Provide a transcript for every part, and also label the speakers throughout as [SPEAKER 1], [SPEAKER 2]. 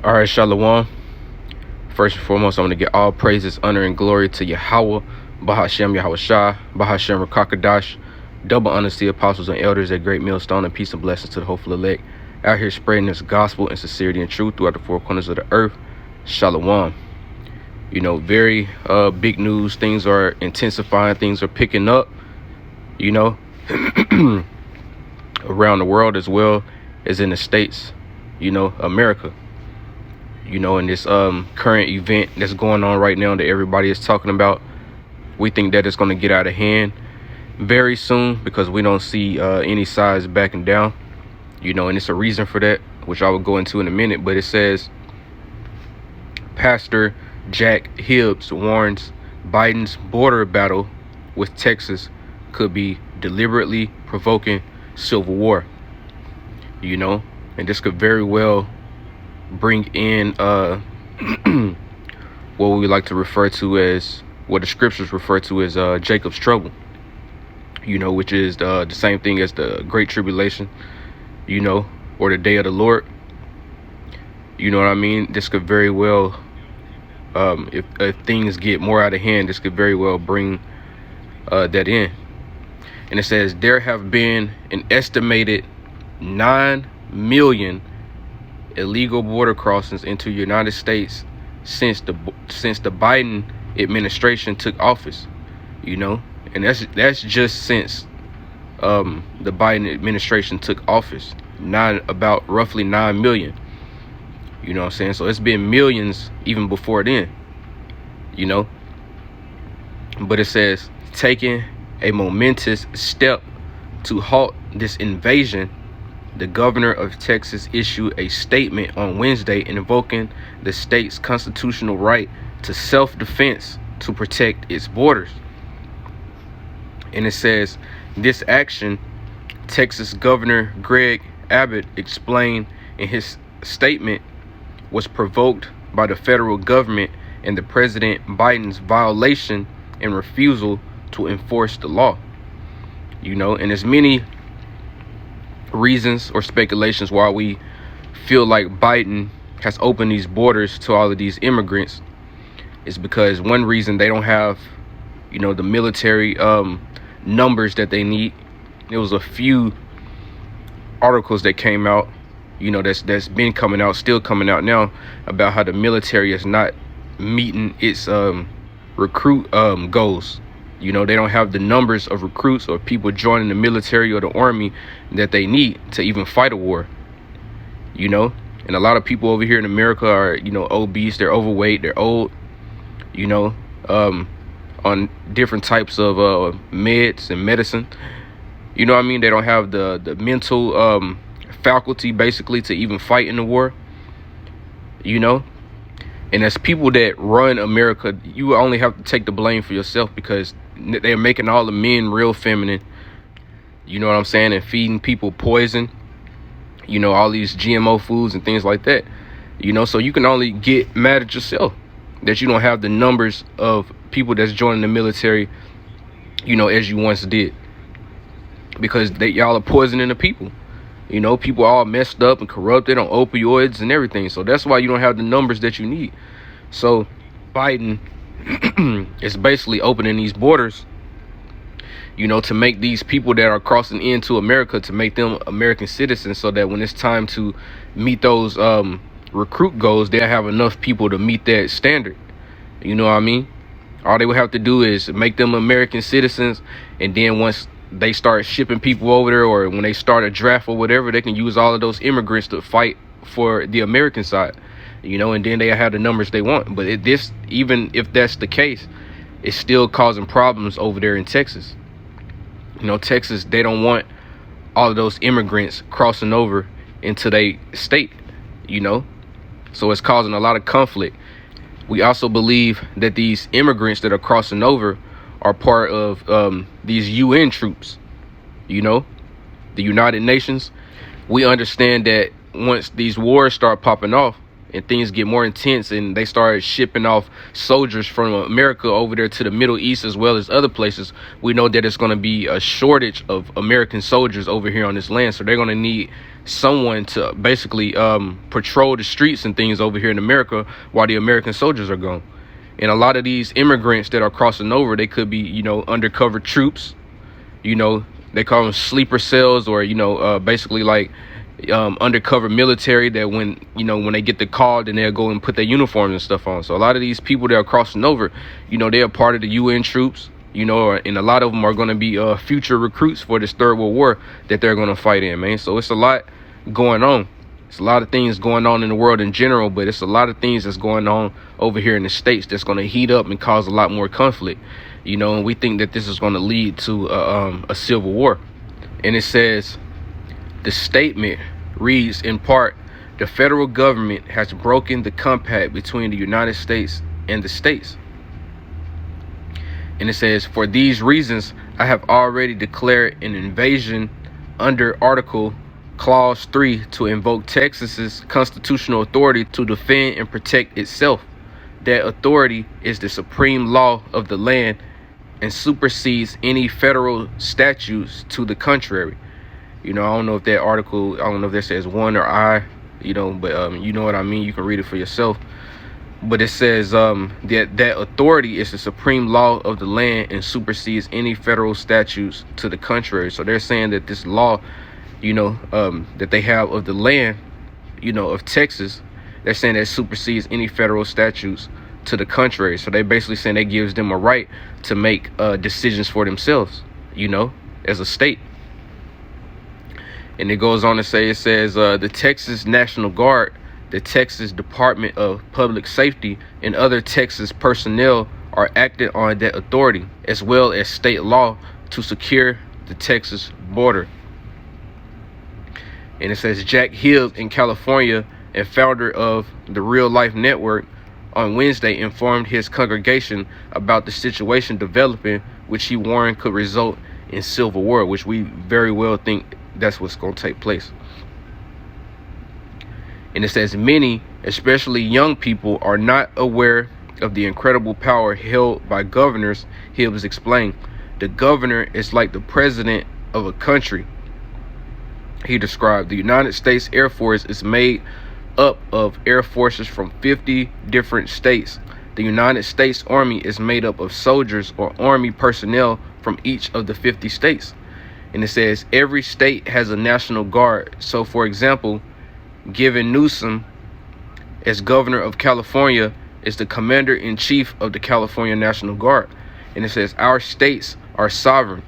[SPEAKER 1] All right, Shalom. First and foremost, I'm going to get all praises, honor, and glory to Yahweh, Bahashem Yahweh Shah, Bahashem Rakakadash. Double honors to the apostles and elders at Great Millstone, and peace and blessings to the hopeful elect out here spreading this gospel and sincerity and truth throughout the four corners of the earth. Shalom. You know, very big news. Things are intensifying. Things are picking up, you know, around the world as well as in the States, you know, America. You know, in this current event that's going on right now that everybody is talking about, we think that it's going to get out of hand very soon because we don't see any sides backing down, you know, and it's a reason for that, which I will go into in a minute. But it says Pastor Jack Hibbs warns Biden's border battle with Texas could be deliberately provoking civil war, you know, and this could very well bring in what we like to refer to as, what the scriptures refer to as Jacob's trouble, you know, which is the same thing as the Great Tribulation, you know, or the day of the Lord. You know what I mean? This could very well, if things get more out of hand, this could very well bring that in. And it says there have been an estimated 9 million illegal border crossings into the United States since the Biden administration took office, you know, and that's just since the Biden administration took office. About roughly 9 million, you know what I'm saying? So it's been millions even before then, you know. But it says taking a momentous step to halt this invasion, the governor of Texas issued a statement on Wednesday invoking the state's constitutional right to self-defense to protect its borders. And it says this action, Texas Governor Greg Abbott explained in his statement, was provoked by the federal government and the President Biden's violation and refusal to enforce the law. You know, and there's many reasons or speculations why we feel like Biden has opened these borders to all of these immigrants. Is because one reason, they don't have, you know, the military numbers that they need. There was a few articles that came out, you know, that's been coming out, still coming out now, about how the military is not meeting its recruit goals. You know, they don't have the numbers of recruits or people joining the military or the army that they need to even fight a war, you know. And a lot of people over here in America are, you know, obese, they're overweight, they're old, you know, on different types of meds and medicine. You know what I mean? They don't have the mental faculty basically to even fight in the war, you know. And as people that run America, you only have to take the blame for yourself, because they're making all the men real feminine, you know what I'm saying, and feeding people poison, you know, all these GMO foods and things like that, you know. So you can only get mad at yourself that you don't have the numbers of people that's joining the military, you know, as you once did, because y'all are poisoning the people. You know, people are all messed up and corrupted on opioids and everything. So that's why you don't have the numbers that you need. So Biden is basically opening these borders, you know, to make these people that are crossing into America, to make them American citizens, so that when it's time to meet those recruit goals, they'll have enough people to meet that standard. You know what I mean? All they would have to do is make them American citizens, and then once they start shipping people over there, or when they start a draft or whatever, they can use all of those immigrants to fight for the American side, you know, and then they have the numbers they want. But even if that's the case, it's still causing problems over there in Texas. You know, Texas, they don't want all of those immigrants crossing over into their state, you know, so it's causing a lot of conflict. We also believe that these immigrants that are crossing over are part of these UN troops, you know, the United Nations. We understand that once these wars start popping off, and things get more intense and they start shipping off soldiers from America over there to the Middle East as well as other places, we know that it's going to be a shortage of American soldiers over here on this land. So they're going to need someone to basically patrol the streets and things over here in America while the American soldiers are gone. And a lot of these immigrants that are crossing over, they could be, you know, undercover troops. You know, they call them sleeper cells, or, you know, basically like undercover military that when, you know, when they get the call, then they'll go and put their uniforms and stuff on. So a lot of these people that are crossing over, you know, they are part of the UN troops, you know, and a lot of them are going to be future recruits for this third world war that they're going to fight in, man. So it's a lot going on. It's a lot of things going on in the world in general, but it's a lot of things that's going on over here in the States that's going to heat up and cause a lot more conflict, you know, and we think that this is going to lead to a civil war. And it says, the statement reads in part, the federal government has broken the compact between the United States and the states. And it says, for these reasons, I have already declared an invasion under Article Clause 3 to invoke Texas's constitutional authority to defend and protect itself. That authority is the supreme law of the land and supersedes any federal statutes to the contrary. You know, I don't know if that article, I don't know if that says one or I, you know, but you know what I mean. You can read it for yourself. But it says that authority is the supreme law of the land and supersedes any federal statutes to the contrary. So they're saying that this law, you know, that they have of the land, you know, of Texas, they're saying that supersedes any federal statutes to the contrary. So they basically saying that gives them a right to make decisions for themselves, you know, as a state. And it goes on to say, it says the Texas National Guard, the Texas Department of Public Safety, and other Texas personnel are acting on that authority, as well as state law, to secure the Texas border. And it says Jack Hill in California and founder of the Real Life Network on Wednesday informed his congregation about the situation developing, which he warned could result in civil war, which we very well think that's what's going to take place. And it says many, especially young people, are not aware of the incredible power held by governors. Hibbs explained, the governor is like the president of a country. He described the United States Air Force is made up of air forces from 50 different states. The United States Army is made up of soldiers or army personnel from each of the 50 states. And it says every state has a national guard. So, for example, Gavin Newsom, as governor of California, is the commander-in-chief of the California National Guard. And it says our states are sovereign.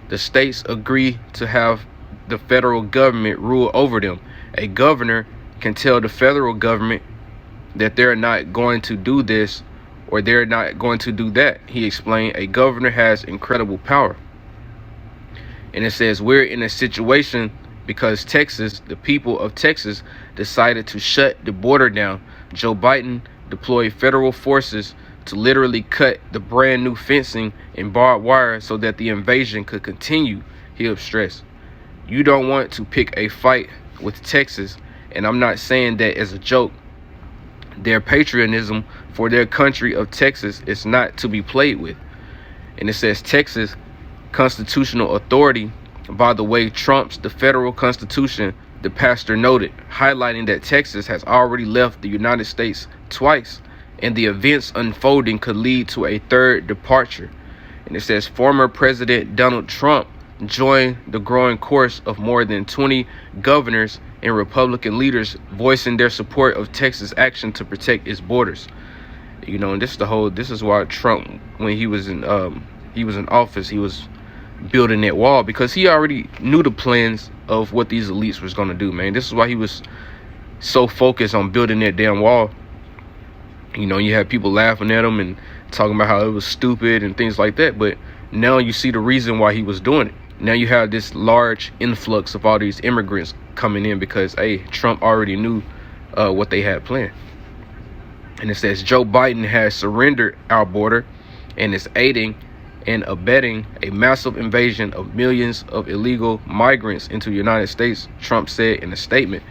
[SPEAKER 1] The states agree to have the federal government rule over them. A governor can tell the federal government that they're not going to do this or they're not going to do that. He explained a governor has incredible power. And it says we're in a situation because Texas, the people of Texas, decided to shut the border down. Joe Biden deployed federal forces to literally cut the brand new fencing and barbed wire so that the invasion could continue, he stressed. You don't want to pick a fight with Texas, and I'm not saying that as a joke. Their patriotism for their country of Texas is not to be played with. And it says Texas constitutional authority, by the way, trumps the federal constitution, the pastor noted, highlighting that Texas has already left the United States twice, and the events unfolding could lead to a third departure. And it says former President Donald Trump joined the growing chorus of more than 20 governors and Republican leaders voicing their support of Texas action to protect its borders. You know, and this is why Trump, when he was in office, he was building that wall, because he already knew the plans of what these elites was going to do, man. This is why he was so focused on building that damn wall. You know, you had people laughing at him and talking about how it was stupid and things like that, but now you see the reason why he was doing it. Now you have this large influx of all these immigrants coming in because, hey, Trump already knew what they had planned. And it says Joe Biden has surrendered our border and is aiding and abetting a massive invasion of millions of illegal migrants into the United States, Trump said in a statement.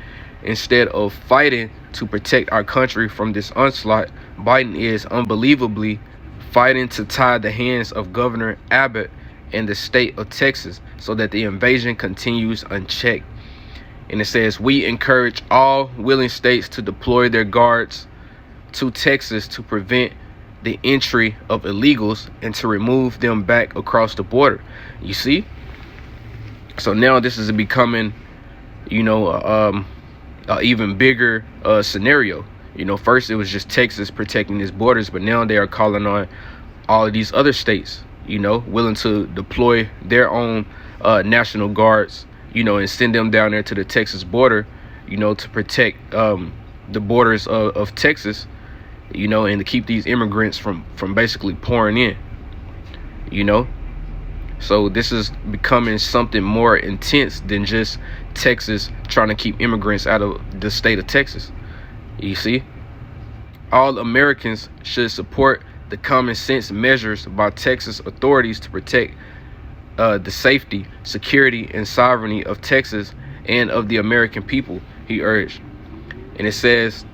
[SPEAKER 1] Instead of fighting to protect our country from this onslaught, Biden is unbelievably fighting to tie the hands of Governor Abbott and the state of Texas so that the invasion continues unchecked. And it says, we encourage all willing states to deploy their guards to Texas to prevent the entry of illegals and to remove them back across the border. You see? So now this is becoming, a even bigger scenario. First it was just Texas protecting its borders, but now they are calling on all of these other states, willing to deploy their own national guards, and send them down there to the Texas border, to protect the borders of Texas, and to keep these immigrants from basically pouring in. So this is becoming something more intense than just Texas trying to keep immigrants out of the state of Texas. You see, all Americans should support the common sense measures by Texas authorities to protect the safety, security, and sovereignty of Texas and of the American people, he urged. And it says,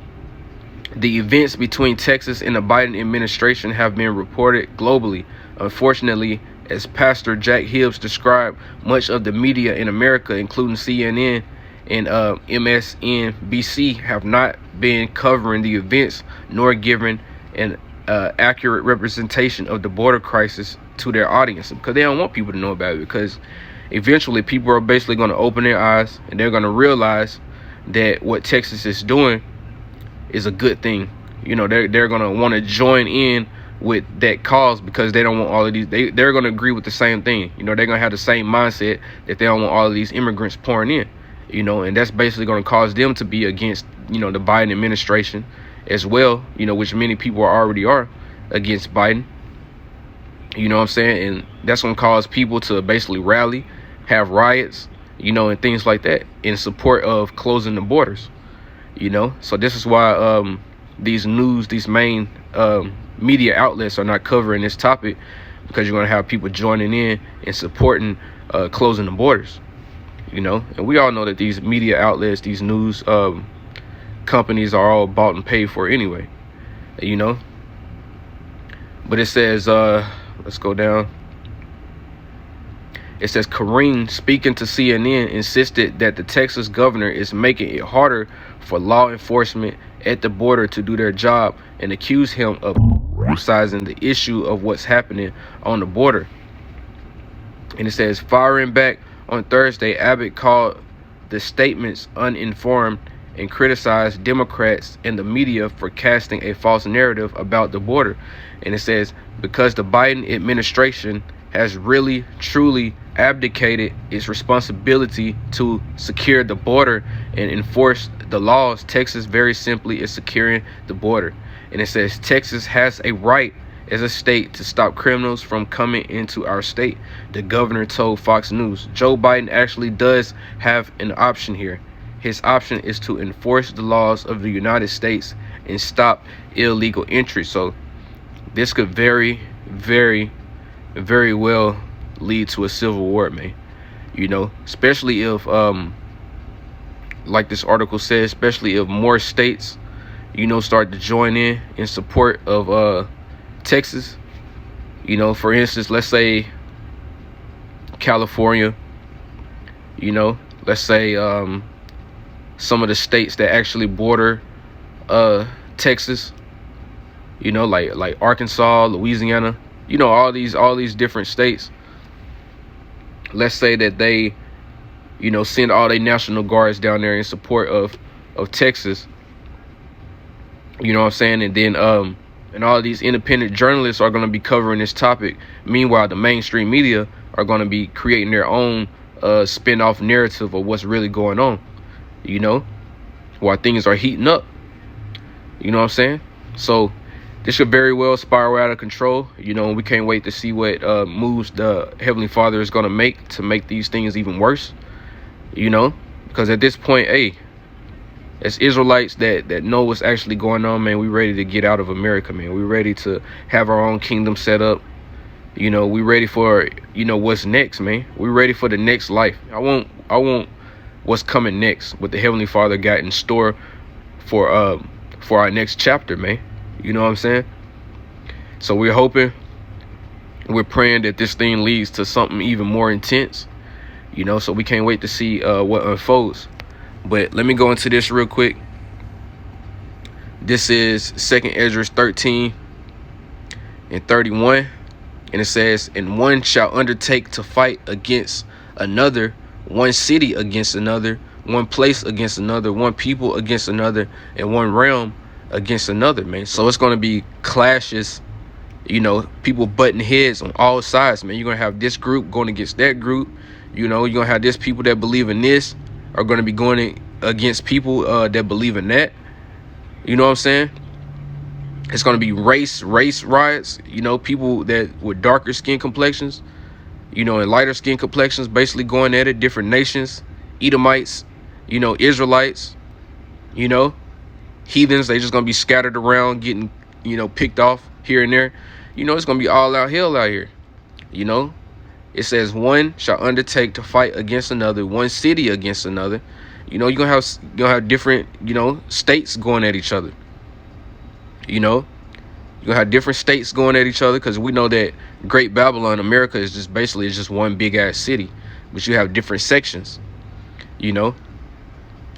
[SPEAKER 1] the events between Texas and the Biden administration have been reported globally. Unfortunately, as Pastor Jack Hibbs described, much of the media in America, including CNN and MSNBC, have not been covering the events nor giving an accurate representation of the border crisis to their audience, because they don't want people to know about it, because eventually people are basically going to open their eyes and they're going to realize that what Texas is doing is a good thing. They're going to want to join in with that cause, because they don't want all of these, they're going to agree with the same thing. They're going to have the same mindset that they don't want all of these immigrants pouring in, and that's basically going to cause them to be against, the Biden administration as well, which many people already are against Biden. You know what I'm saying? And that's going to cause people to basically rally, have riots, and things like that in support of closing the borders. So this is why these main media outlets are not covering this topic, because you're going to have people joining in and supporting closing the borders. And we all know that these media outlets, these news companies are all bought and paid for anyway. But it says, let's go down. It says, Kareem, speaking to CNN, insisted that the Texas governor is making it harder for law enforcement at the border to do their job, and accused him of emphasizing the issue of what's happening on the border. And it says, firing back on Thursday, Abbott called the statements uninformed and criticized Democrats and the media for casting a false narrative about the border. And it says, because the Biden administration has really, truly abdicated its responsibility to secure the border and enforce the laws, Texas very simply is securing the border. And it says, Texas has a right as a state to stop criminals from coming into our state, the governor told Fox News. Joe Biden actually does have an option here. His option is to enforce the laws of the United States and stop illegal entry. So this could very, very, very well lead to a civil war, man. Especially if, like this article says, especially if more states, start to join in support of Texas. For instance, let's say California, let's say some of the states that actually border Texas, like Arkansas, Louisiana, all these different states. Let's say that they, send all their national guards down there in support of Texas. You know what I'm saying? And then and all of these independent journalists are going to be covering this topic. Meanwhile, the mainstream media are going to be creating their own spin-off narrative of what's really going on, while things are heating up. You know what I'm saying? So this could very well spiral out of control, and we can't wait to see what moves the Heavenly Father is going to make these things even worse, because at this point, hey, as Israelites that know what's actually going on, man, we ready to get out of America, man. We ready to have our own kingdom set up. We ready for, what's next, man. We ready for the next life. I want what's coming next, what the Heavenly Father got in store for our next chapter, man. You know what I'm saying? So we're hoping, we're praying that this thing leads to something even more intense, you know. So we can't wait to see what unfolds. But let me go into this real quick. This is 2nd Ezra 13 and 31, and it says, "And one shall undertake to fight against another, one city against another, one place against another, one people against another, and one realm against another," man. So it's going to be clashes, you know, people butting heads on all sides, man. You're going to have this group going against that group. You know, you're going to have this people that believe in this are going to be going against people that believe in that. You know what I'm saying? It's going to be race riots. You know, people that with darker skin complexions, you know, and lighter skin complexions basically going at it. Different nations, Edomites, you know, Israelites, you know, heathens. They just going to be scattered around, getting, you know, picked off here and there. You know, it's going to be all out hell out here. You know, it says one shall undertake to fight against another, one city against another. You know, you're going to have different, you know, states going at each other. You know, you're going to have different states going at each other, because we know that Great Babylon, America, is just basically it's just one big ass city, but you have different sections, you know.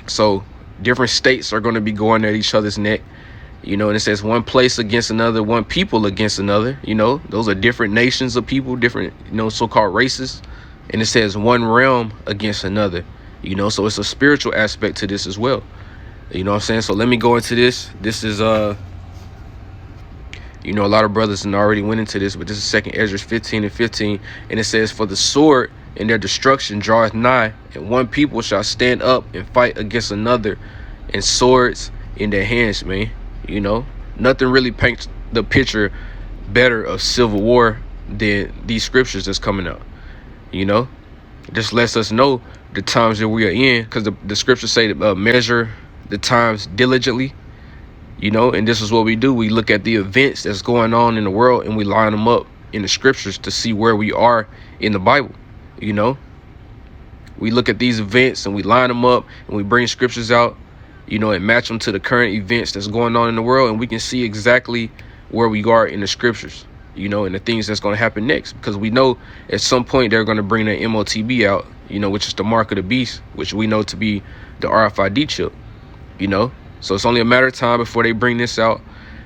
[SPEAKER 1] So different states are going to be going at each other's neck, you know, and it says one place against another, one people against another. You know, those are different nations of people, different, you know, so-called races. And it says one realm against another, you know, so it's a spiritual aspect to this as well. You know what I'm saying? So let me go into this. This is you know, a lot of brothers already went into this, but this is 2nd Ezra 15 and 15, and it says, "For the sword and their destruction draweth nigh, and one people shall stand up and fight against another, and swords in their hands," man. You know, nothing really paints the picture better of civil war than these scriptures that's coming out. You know, just lets us know the times that we are in, because the scriptures say to measure the times diligently. You know, and this is what we do. We look at the events that's going on in the world, and we line them up in the scriptures to see where we are in the Bible. You know, we look at these events and we line them up, and we bring scriptures out, you know, and match them to the current events that's going on in the world, and we can see exactly where we are in the scriptures, you know, and the things that's going to happen next, because we know at some point they're going to bring the MOTB out, you know, which is the mark of the beast, which we know to be the RFID chip, you know. So it's only a matter of time before they bring this out,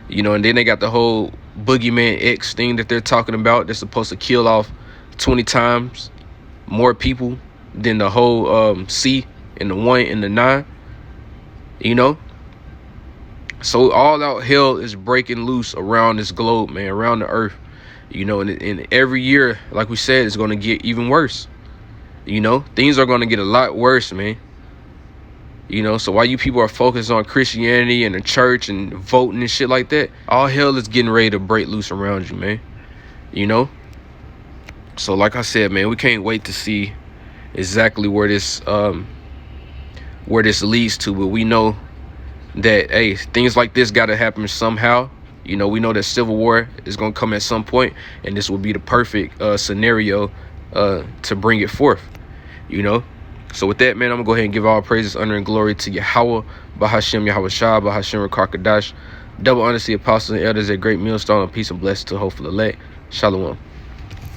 [SPEAKER 1] you know, and then they got the whole Boogeyman X thing that they're talking about. They're supposed to kill off 20 times more people than the whole C and the 1 and the 9, you know. So all out hell is breaking loose around this globe, man, around the earth, you know, and every year, like we said, it's going to get even worse. You know, things are going to get a lot worse, man. You know, so while you people are focused on Christianity and the church and voting and shit like that, all hell is getting ready to break loose around you, man. You know? So like I said, man, we can't wait to see exactly where this leads to. But we know that, hey, things like this got to happen somehow. You know, we know that civil war is going to come at some point, and this will be the perfect scenario to bring it forth, you know. So with that, man, I'm going to go ahead and give all praises, honor, and glory to Yahweh, Bahashem, Yahweh Shah, Bahashem, Rakakadash. Double honor to the apostles and elders at Great Millstone, and peace and blessings to hopeful elect. Shalom.